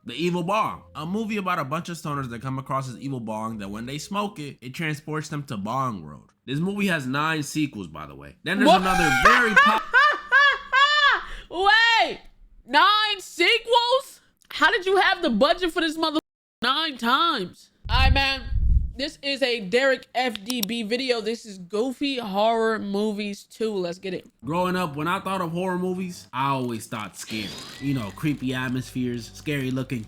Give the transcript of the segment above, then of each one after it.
The Evil Bong, a movie about a bunch of stoners that come across this evil bong that when they smoke it, it transports them to Bong World. This movie has 9 sequels, by the way. Then there's another very Wait! 9 sequels? How did you have the budget for this mother 9 times? Alright, man. This is a Derek FDB video. This is Goofy Horror Movies 2. Let's get it. Growing up, when I thought of horror movies, I always thought scary. You know, creepy atmospheres, scary looking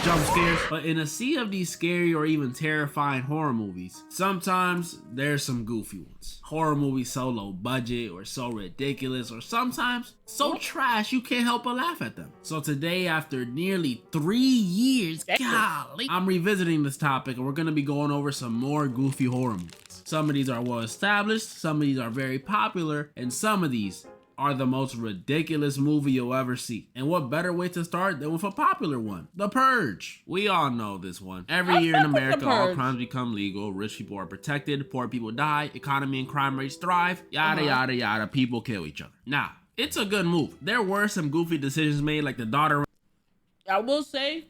jump scares. But in a sea of these scary or even terrifying horror movies, sometimes there's some goofy ones. Horror movies so low budget or so ridiculous or sometimes so trash you can't help but laugh at them. So today, after nearly 3 years, golly, I'm revisiting this topic and we're gonna be going over some more goofy horror movies. Some of these are well established, some of these are very popular, and some of these are the most ridiculous movie you'll ever see. And what better way to start than with a popular one? The Purge. We all know this one. Every year in America, all crimes become legal, rich people are protected, poor people die, economy and crime rates thrive, yada yada yada, people kill each other. Now, it's a good move. There were some goofy decisions made, like the daughter. I will say,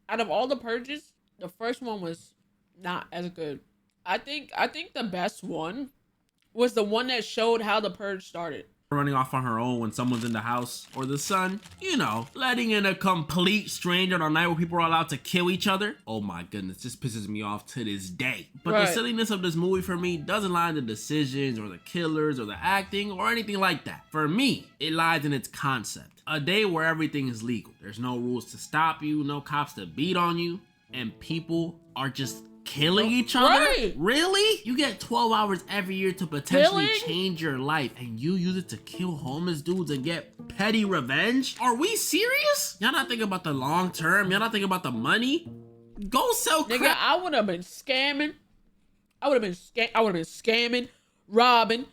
out of all the Purges, the first one was not as good. I think the best one was the one that showed how the Purge started. Running off on her own when someone's in the house, or the son, you know, letting in a complete stranger on a night where people are allowed to kill each other. Oh my goodness, this pisses me off to this day. But the silliness of this movie for me doesn't lie in the decisions or the killers or the acting or anything like that. For me, it lies in its concept. A day where everything is legal. There's no rules to stop you, no cops to beat on you, and people are just killing each other? Really? You get 12 hours every year to potentially change your life and you use it to kill homeless dudes and get petty revenge? Are we serious? Y'all not thinking about the long term? Y'all not thinking about the money? Go sell crap. Nigga, I would have been scamming. I would have been scamming, robbing,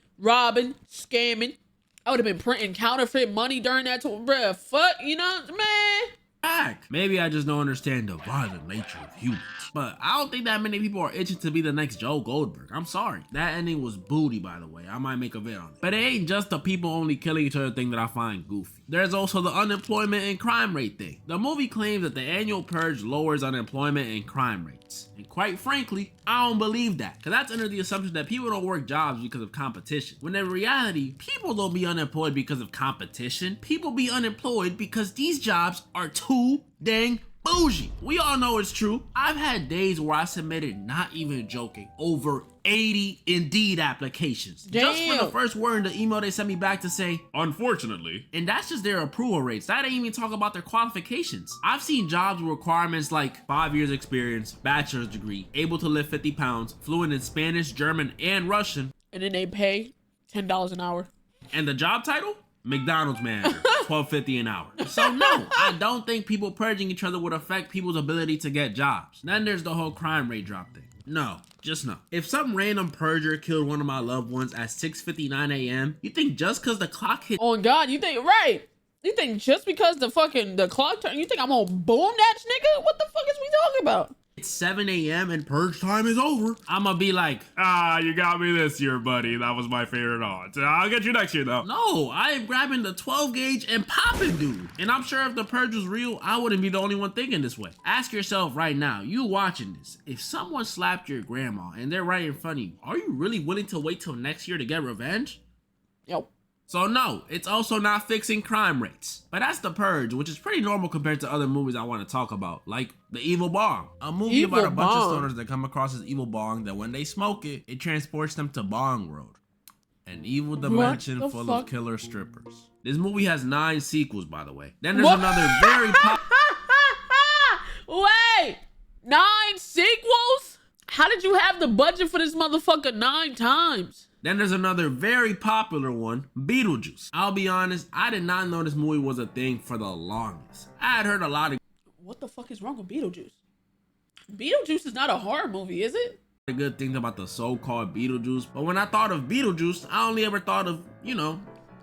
scamming. I would have been printing counterfeit money during that time. Bruh, fuck, you know, man. Maybe I just don't understand the violent nature of humans. But I don't think that many people are itching to be the next Joe Goldberg. I'm sorry. That ending was booty, by the way. I might make a vid on it. But it ain't just the people only killing each other thing that I find goofy. There's also the unemployment and crime rate thing. The movie claims that the annual Purge lowers unemployment and crime rates. And quite frankly, I don't believe that. Because that's under the assumption that people don't work jobs because of competition. When in reality, people don't be unemployed because of competition. People be unemployed because these jobs are too dang bougie. We all know it's true. I've had days where I submitted, not even joking, over 80 Indeed applications. Damn. Just for the first word in the email they sent me back to say, unfortunately. And that's just their approval rates. That ain't even talk about their qualifications. I've seen jobs with requirements like 5 years experience, bachelor's degree, able to lift 50 pounds, fluent in Spanish, German, and Russian. And then they pay $10 an hour. And the job title? McDonald's manager, $12.50 an hour. So no, I don't think people purging each other would affect people's ability to get jobs. Then there's the whole crime rate drop thing. No, just no. If some random purger killed one of my loved ones at 6:59 a.m., you think just because the clock hit— oh God, you think, right? You think just because the clock turned, you think I'm gonna boom that nigga? What the fuck is we talking about? It's 7 a.m. and purge time is over, I'ma be like, you got me this year, buddy. That was my favorite odds. I'll get you next year, though. No, I am grabbing the 12 gauge and popping, dude. And I'm sure if the purge was real, I wouldn't be the only one thinking this way. Ask yourself right now, you watching this, if someone slapped your grandma and they're right in front of you, are you really willing to wait till next year to get revenge? Yo. So no, it's also not fixing crime rates. But that's the Purge, which is pretty normal compared to other movies I want to talk about, like The Evil Bong, a movie about a bunch of stoners that come across this evil bong that when they smoke it, it transports them to Bong World, an evil dimension full of killer strippers. This movie has 9 sequels, by the way. Then there's another very Wait, 9 sequels? How did you have the budget for this motherfucker 9 times? Then there's another very popular one, Beetlejuice. I'll be honest, I did not know this movie was a thing for the longest. I had heard a lot of— what the fuck is wrong with Beetlejuice? Beetlejuice is not a horror movie, is it? good things about the so-called Beetlejuice, but when I thought of Beetlejuice, I only ever thought of, you know,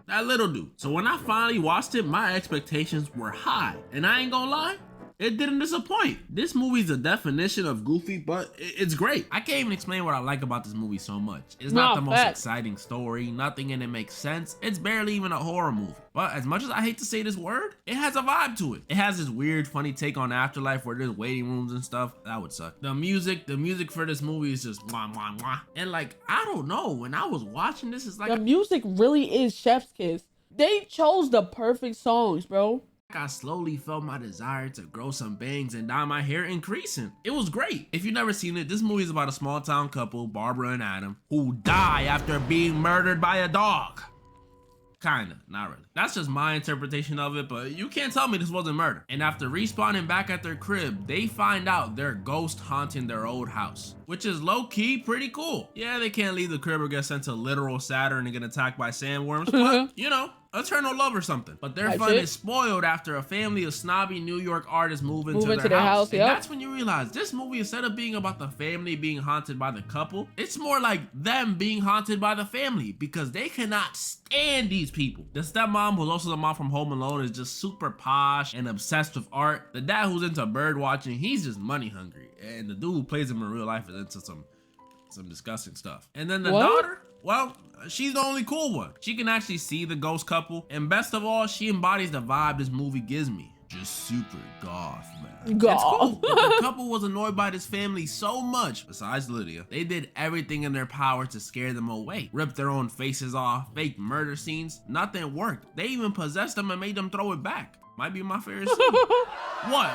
that little dude. So when I finally watched it, my expectations were high. And I ain't gonna lie, it didn't disappoint. This movie's the definition of goofy, but it's great. I can't even explain what I like about this movie so much. It's not the most exciting story, nothing in it makes sense. It's barely even a horror movie. But as much as I hate to say this word, it has a vibe to it. It has this weird, funny take on afterlife where there's waiting rooms and stuff. That would suck. The music for this movie is just mwah, mwah, mwah. And like, I don't know, when I was watching this, it's like the music really is chef's kiss. They chose the perfect songs, bro. I slowly felt my desire to grow some bangs and dye my hair increasing. It was great. If you've never seen it, this movie is about a small town couple, Barbara and Adam, who die after being murdered by a dog. Kinda, not really. That's just my interpretation of it, but you can't tell me this wasn't murder. And after respawning back at their crib, they find out their ghost haunting their old house, which is low-key pretty cool. Yeah, they can't leave the crib or get sent to literal Saturn and get attacked by sandworms, but you know, eternal love or something. But their fun is spoiled after a family of snobby New York artists move into their house. And that's when you realize this movie, instead of being about the family being haunted by the couple, it's more like them being haunted by the family because they cannot stand these people. The stepmom, who's also the mom from Home Alone, is just super posh and obsessed with art. The dad, who's into bird watching, he's just money hungry. And the dude who plays him in real life is into some disgusting stuff. And then the daughter, well, she's the only cool one. She can actually see the ghost couple, and best of all, she embodies the vibe this movie gives me. Just super goth, man. Goth. It's cool. But the couple was annoyed by this family so much, besides Lydia, they did everything in their power to scare them away. Ripped their own faces off, fake murder scenes. Nothing worked. They even possessed them and made them throw it back. Might be my favorite scene. What?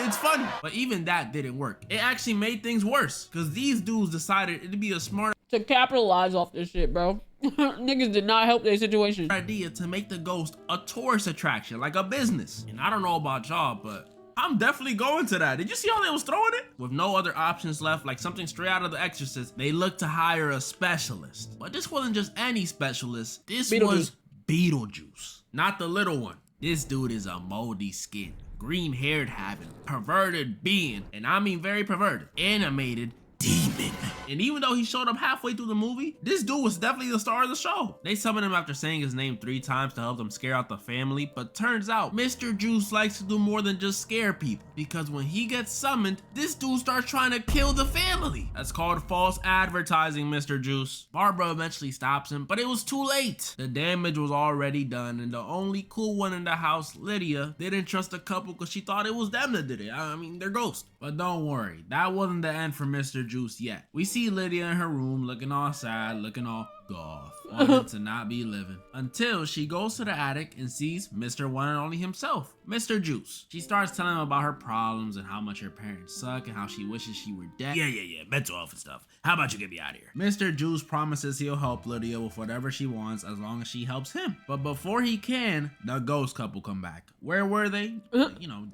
It's funny. But even that didn't work. It actually made things worse, because these dudes decided it'd be a smart to capitalize off this shit, bro. Niggas did not help their situation. Idea to make the ghost a tourist attraction, like a business. And I don't know about y'all, but I'm definitely going to that. Did you see how they was throwing it? With no other options left, like something straight out of The Exorcist, they looked to hire a specialist. But this wasn't just any specialist. This was Beetlejuice. Not the little one. This dude is a moldy skin, green-haired having, perverted being, and I mean very perverted, animated demon. And even though he showed up halfway through the movie, this dude was definitely the star of the show. They summoned him after saying his name 3 times to help them scare out the family, but turns out Mr. Juice likes to do more than just scare people, because when he gets summoned, this dude starts trying to kill the family. That's called false advertising, Mr. Juice. Barbara eventually stops him, but it was too late. The damage was already done, and the only cool one in the house, Lydia, didn't trust the couple because she thought it was them that did it. I mean, they're ghosts. But don't worry, that wasn't the end for Mr. Juice yet. We see Lydia in her room looking all sad, looking all goth, wanting to not be living, until she goes to the attic and sees Mr. One and Only himself, Mr. Juice. She starts telling him about her problems and how much her parents suck and how she wishes she were dead. Yeah, mental health and stuff. How about you get me out of here? Mr. Juice promises he'll help Lydia with whatever she wants as long as she helps him. But before he can, the ghost couple come back. Where were they? You know,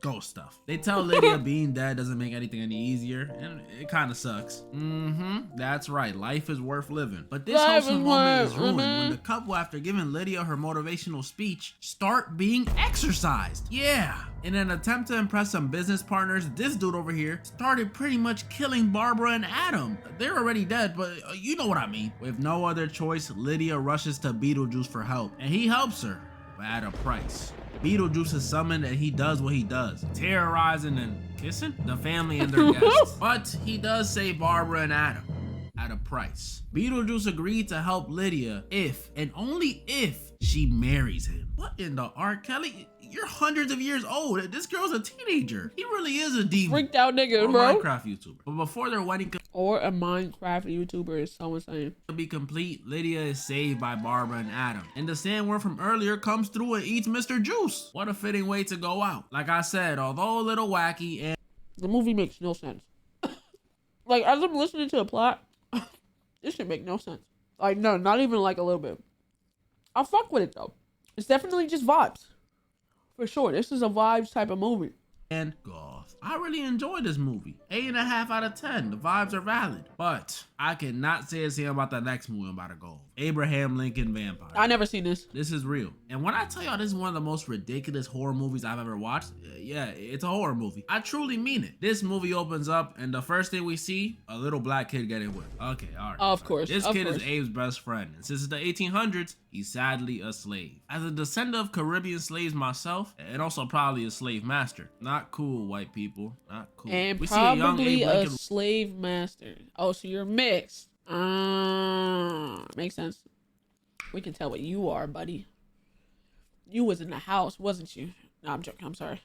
ghost stuff. They tell Lydia being dead doesn't make anything any easier, and it kind of sucks. That's right, life is worth living. But this wholesome moment is ruined when the couple, after giving Lydia her motivational speech, start being exorcised. Yeah, in an attempt to impress some business partners, this dude over here started pretty much killing Barbara and Adam. They're already dead, but you know what I mean. With no other choice, Lydia rushes to Beetlejuice for help, and he helps her, but at a price. Beetlejuice is summoned and he does what he does, terrorizing and kissing the family and their guests. But he does save Barbara and Adam at a price. Beetlejuice agreed to help Lydia if and only if she marries him. What in the R. Kelly? You're hundreds of years old. This girl's a teenager. He really is a demon. Freaked out nigga, or bro. Minecraft YouTuber. But before their wedding or a Minecraft YouTuber is someone saying to be complete, Lydia is saved by Barbara and Adam. And the sandworm from earlier comes through and eats Mr. Juice. What a fitting way to go out. Like I said, although a little wacky and the movie makes no sense. Like as I'm listening to the plot, this should make no sense. Like no, not even like a little bit. I fuck with it though. It's definitely just vibes. For sure, this is a vibes type of movie. And goth. I really enjoyed this movie. 8.5 out of 10. The vibes are valid. But I cannot say the same about the next movie I'm about to go. Abraham Lincoln Vampire. I never seen this. This is real. And when I tell y'all this is one of the most ridiculous horror movies I've ever watched, yeah, it's a horror movie. I truly mean it. This movie opens up and the first thing we see, a little black kid getting whipped. Okay, all right. Of course. This kid is Abe's best friend. And since it's the 1800s, he's sadly a slave. As a descendant of Caribbean slaves myself, and also probably a slave master. Not Not cool, white people. Not cool. And we see a young probably Abe a Lincoln. slave master. Oh, so you're mixed. Makes sense. We can tell what you are, buddy. You was in the house, wasn't you? No, I'm joking. I'm sorry.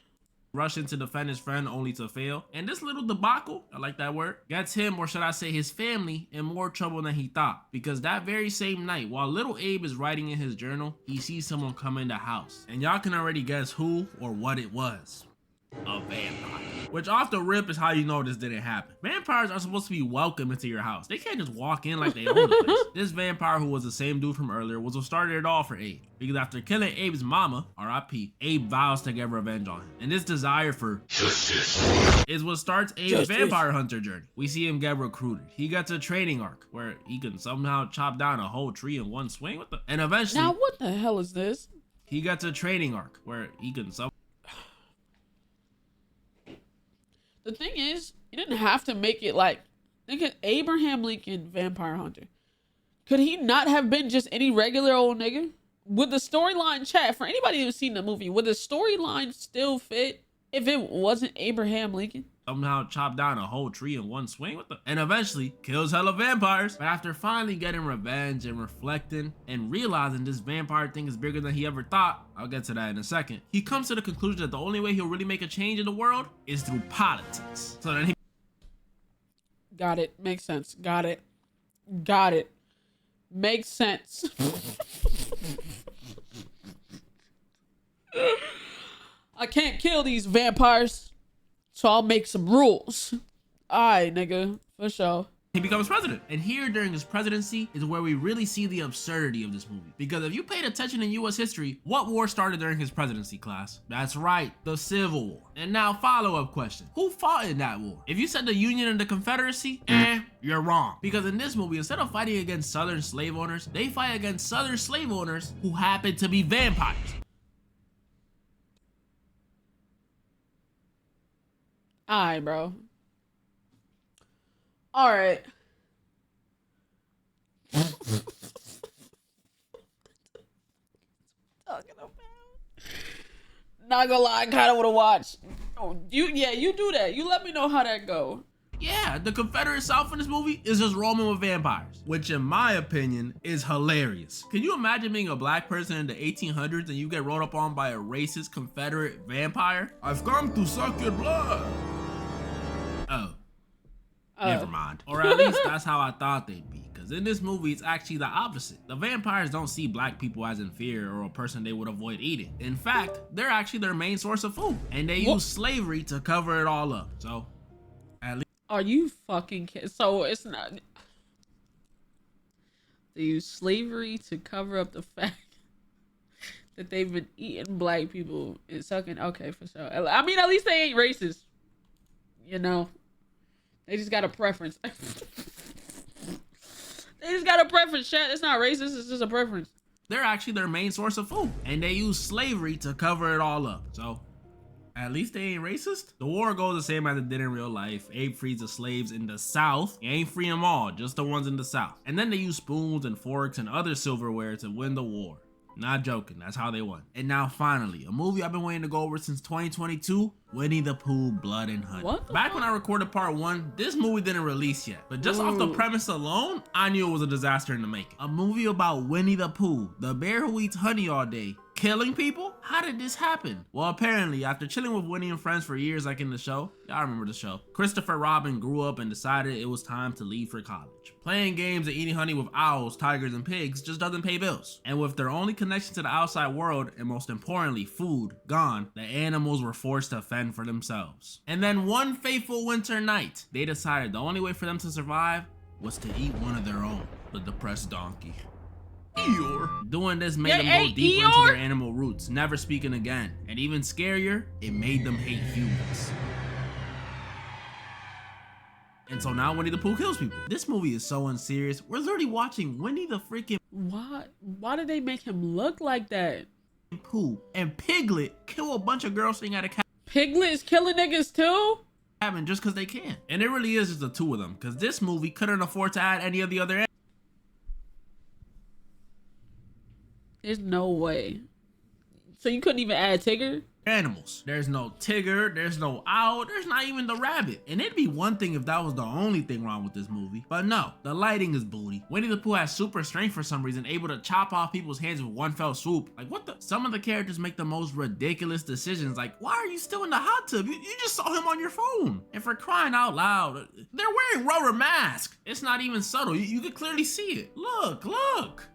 Rushing to defend his friend only to fail. And this little debacle, I like that word, gets him, or should I say his family, in more trouble than he thought. Because that very same night, while little Abe is writing in his journal, he sees someone come in the house. And y'all can already guess who or what it was. A vampire. Which off the rip is how you know this didn't happen. Vampires are supposed to be welcome into your house. They can't just walk in like they own the place. This vampire, who was the same dude from earlier, was what started it all for Abe. Because after killing Abe's mama, R.I.P., Abe vows to get revenge on him. And this desire for justice is what starts Abe's vampire hunter journey. We see him get recruited. He gets a training arc where he can somehow chop down a whole tree in one swing with and eventually... Now what the hell is this? He gets a training arc where he can The thing is, you didn't have to make it like, nigga, Abraham Lincoln, vampire hunter. Could he not have been just any regular old nigga? Would the storyline, chat, for anybody who's seen the movie, would the storyline still fit if it wasn't Abraham Lincoln? Somehow chop down a whole tree in one swing with and eventually kills hella vampires. But after finally getting revenge and reflecting and realizing this vampire thing is bigger than he ever thought, I'll get to that in a second, he comes to the conclusion that the only way he'll really make a change in the world is through politics. So then he... Got it. Makes sense. Got it. Got it. Makes sense. I can't kill these vampires, so I'll make some rules. Alright, nigga. For sure. He becomes president. And here during his presidency is where we really see the absurdity of this movie. Because if you paid attention in US history, what war started during his presidency, class? That's right, the Civil War. And now follow-up question. Who fought in that war? If you said the Union and the Confederacy, you're wrong. Because in this movie, instead of fighting against Southern slave owners, they fight against Southern slave owners who happen to be vampires. Alright, bro. Alright. Talking about. Not gonna lie, I kinda wanna watch. Oh, you do that. You let me know how that go. Yeah, the Confederate South in this movie is just roaming with vampires, which in my opinion is hilarious. Can you imagine being a black person in the 1800s and you get rolled up on by a racist Confederate vampire? I've come to suck your blood. Oh. Never mind. Or at least that's how I thought they'd be. Because in this movie, it's actually the opposite. The vampires don't see black people as inferior or a person they would avoid eating. In fact, they're actually their main source of food. And they use slavery to cover it all up. So, at least... Are you fucking kidding? So it's not... They use slavery to cover up the fact that they've been eating black people and sucking... Okay, for sure. I mean, at least they ain't racist. You know? They just got a preference. They just got a preference, chat. It's not racist, it's just a preference. They're actually their main source of food. And they use slavery to cover it all up. So, at least they ain't racist. The war goes the same as it did in real life. Abe frees the slaves in the South. He ain't free them all, just the ones in the South. And then they use spoons and forks and other silverware to win the war. Not joking, that's how they won. And now finally, a movie I've been waiting to go over since 2022, Winnie the Pooh, Blood and Honey. Back when I recorded part 1, this movie didn't release yet. But just off the premise alone, I knew it was a disaster in the making. A movie about Winnie the Pooh, the bear who eats honey all day, killing people? How did this happen? Well, apparently, after chilling with Winnie and friends for years like in the show, y'all remember the show, Christopher Robin grew up and decided it was time to leave for college. Playing games and eating honey with owls, tigers, and pigs just doesn't pay bills. And with their only connection to the outside world, and most importantly, food, gone, the animals were forced to fend for themselves. And then one fateful winter night, they decided the only way for them to survive was to eat one of their own, the depressed donkey. Eeyore. Doing this made them go deeper into their animal roots, never speaking again. And even scarier, it made them hate humans. And so now Winnie the Pooh kills people. This movie is so unserious. We're literally watching Winnie the freaking... Why did they make him look like that? Pooh and Piglet kill a bunch of girls sitting at a cabin. Piglet is killing niggas too? Just because they can. And it really is just the two of them. Because this movie couldn't afford to add any of the other... There's no way. So you couldn't even add Tigger? animals. There's no Tigger, there's no owl, there's not even the rabbit. And it'd be one thing if that was the only thing wrong with this movie, but no, the lighting is booty. Winnie the Pooh has super strength for some reason, able to chop off people's hands with one fell swoop. Like what the? Some of the characters make the most ridiculous decisions, like why are you still in the hot tub? You just saw him on your phone. And for crying out loud, they're wearing rubber masks. It's not even subtle, you can clearly see it. Look.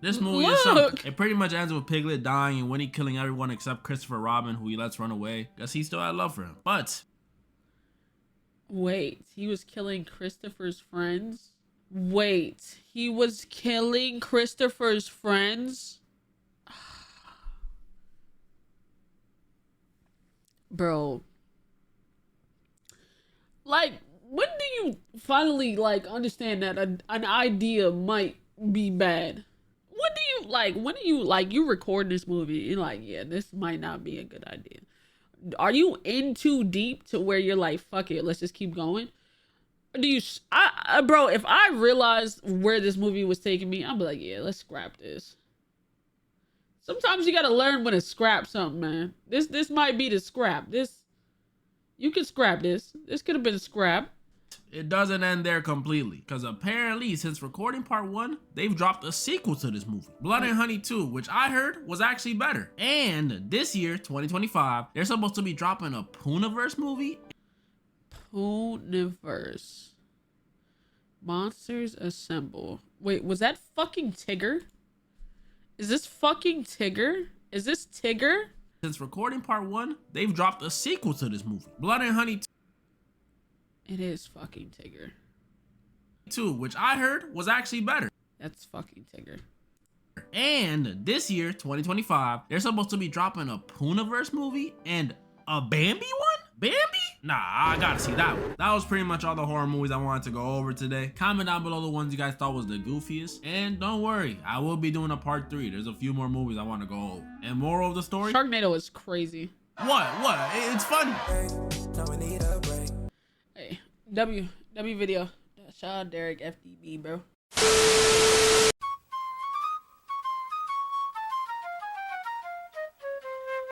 This movie is something. It pretty much ends with Piglet dying and Winnie killing everyone except Christopher Robin, who he lets run away because he still had love for him. But wait, he was killing Christopher's friends? Wait, he was killing Christopher's friends? Bro. Like, when do you finally, like, understand that an idea might be bad? When do you, you record this movie, you're like, yeah, this might not be a good idea. Are you in too deep to where you're like, fuck it, let's just keep going? Or do you, bro, if I realized where this movie was taking me, I'd be like, yeah, let's scrap this. Sometimes you gotta learn when to scrap something, man. This might be the scrap. You can scrap this. This could have been scrapped. It doesn't end there completely, because apparently since recording part 1, they've dropped a sequel to this movie, Blood and Honey 2, which I heard was actually better. And this year, 2025, they're supposed to be dropping a Poohniverse movie. Poohniverse. Monsters Assemble. Wait, was that fucking Tigger? Is this fucking Tigger? Is this Tigger? Since recording part 1, they've dropped a sequel to this movie, Blood and Honey 2. It is fucking Tigger. 2, which I heard was actually better. That's fucking Tigger. And this year, 2025, they're supposed to be dropping a Poohniverse movie and a Bambi one? Bambi? Nah, I gotta see that one. That was pretty much all the horror movies I wanted to go over today. Comment down below the ones you guys thought was the goofiest. And don't worry, I will be doing a part 3. There's a few more movies I want to go over. And moral of the story? Sharknado is crazy. What? It's funny. Hey, W video. Shout out Derek FDB, bro.